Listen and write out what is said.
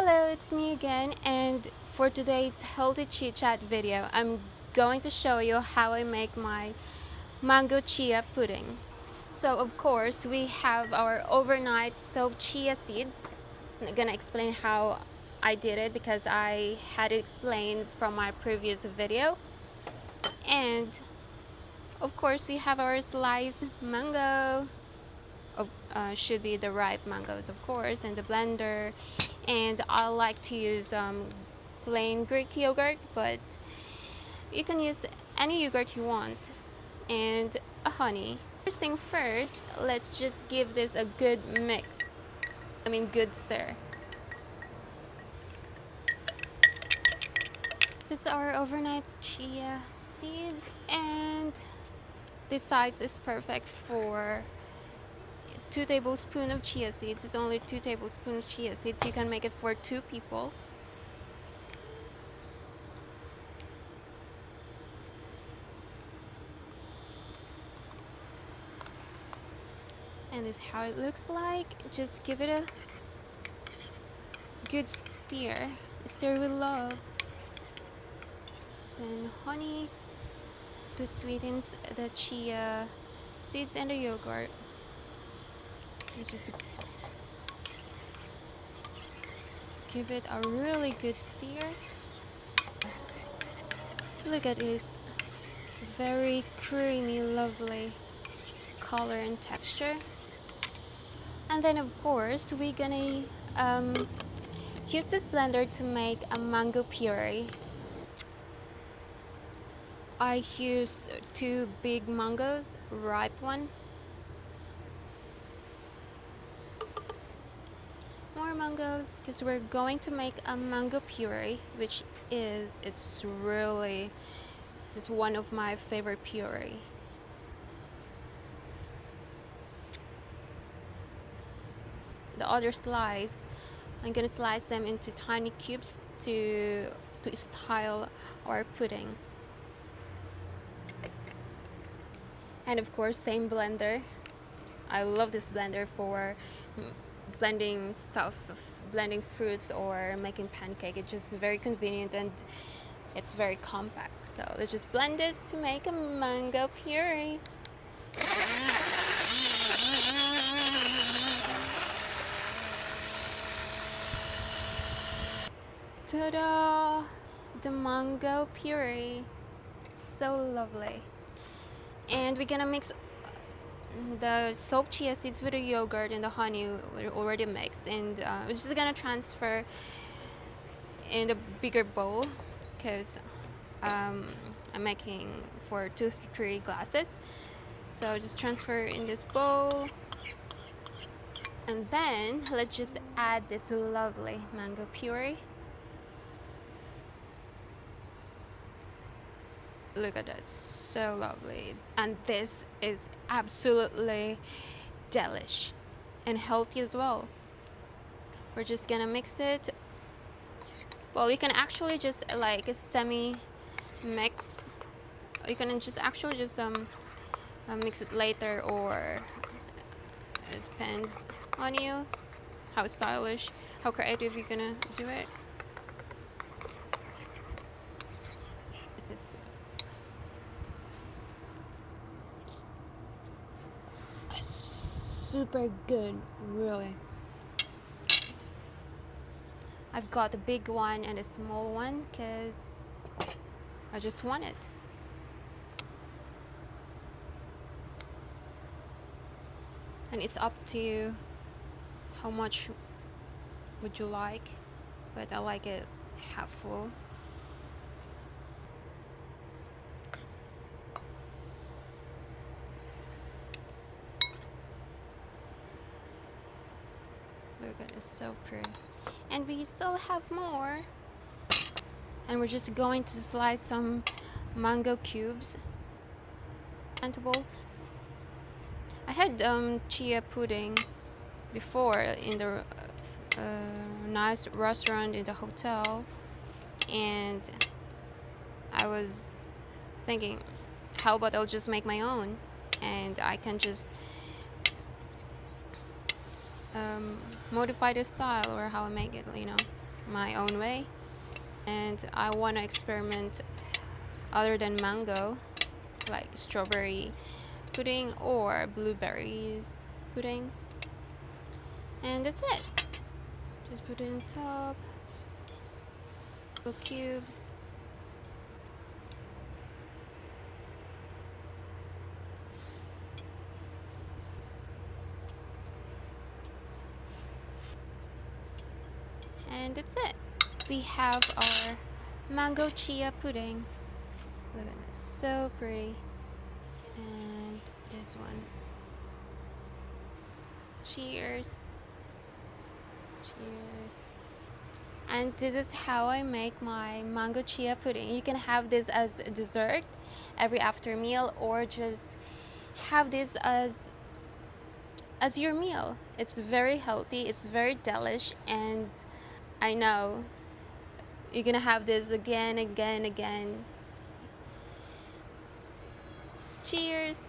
Hello, it's me again, and for today's healthy chit chat video, I'm going to show you how I make my mango chia pudding. So of course, we have our overnight soaked chia seeds. I'm gonna explain how I did it because I had it explained from my previous video. And of course, we have our sliced mango. Should be the ripe mangoes, of course, and the blender. And I like to use plain Greek yogurt, but you can use any yogurt you want, and a honey. First thing first, let's just give this a good mix. Good stir. This is our overnight chia seeds, and this size is perfect for 2 tablespoons of chia seeds. It's only 2 tablespoons of chia seeds. You can make it for 2 people. And this is how it looks like. Just give it a good stir with love. Then honey to sweeten the chia seeds and the yogurt. You just give it a really good stir. Look at this very creamy, lovely color and texture. And then of course we're gonna use this blender to make a mango puree. I use 2 big mangoes, ripe one. More mangoes, because we're going to make a mango puree, which it's really just one of my favorite puree. The other slice, I'm gonna slice them into tiny cubes to style our pudding. And of course, same blender. I love this blender for blending stuff, blending fruits or making pancake. It's just very convenient and it's very compact. So let's just blend this to make a mango puree. Ta-da! The mango puree. So lovely. And we're gonna mix the soaked chia seeds with the yogurt and the honey already mixed, and we're just gonna transfer in the bigger bowl because I'm making for 2 to 3 glasses. So just transfer in this bowl, and then let's just add this lovely mango puree. Look at that, so lovely. And this is absolutely delish and healthy as well. We're just gonna mix it. Well, you can actually just like a semi mix. You can just actually just mix it later, or it depends on you how stylish, how creative you're gonna do it. It's super good, really. I've got a big one and a small one because I just want it. And it's up to you how much would you like, but I like it half full. Look at it, so pretty. And we still have more. And we're just going to slice some mango cubes. I had chia pudding before in the nice restaurant in the hotel, and I was thinking, how about I'll just make my own, and I can just modify the style or how I make it, you know. my own way, and I want to experiment other than mango, like strawberry pudding or blueberries pudding. And that's it. Just put it on top. Little cubes. And that's it. We have our mango chia pudding. Look at this, so pretty. And this one. Cheers. Cheers. And this is how I make my mango chia pudding. You can have this as a dessert every after meal, or just have this as your meal. It's very healthy, it's very delish, and I know you're gonna have this again. Cheers.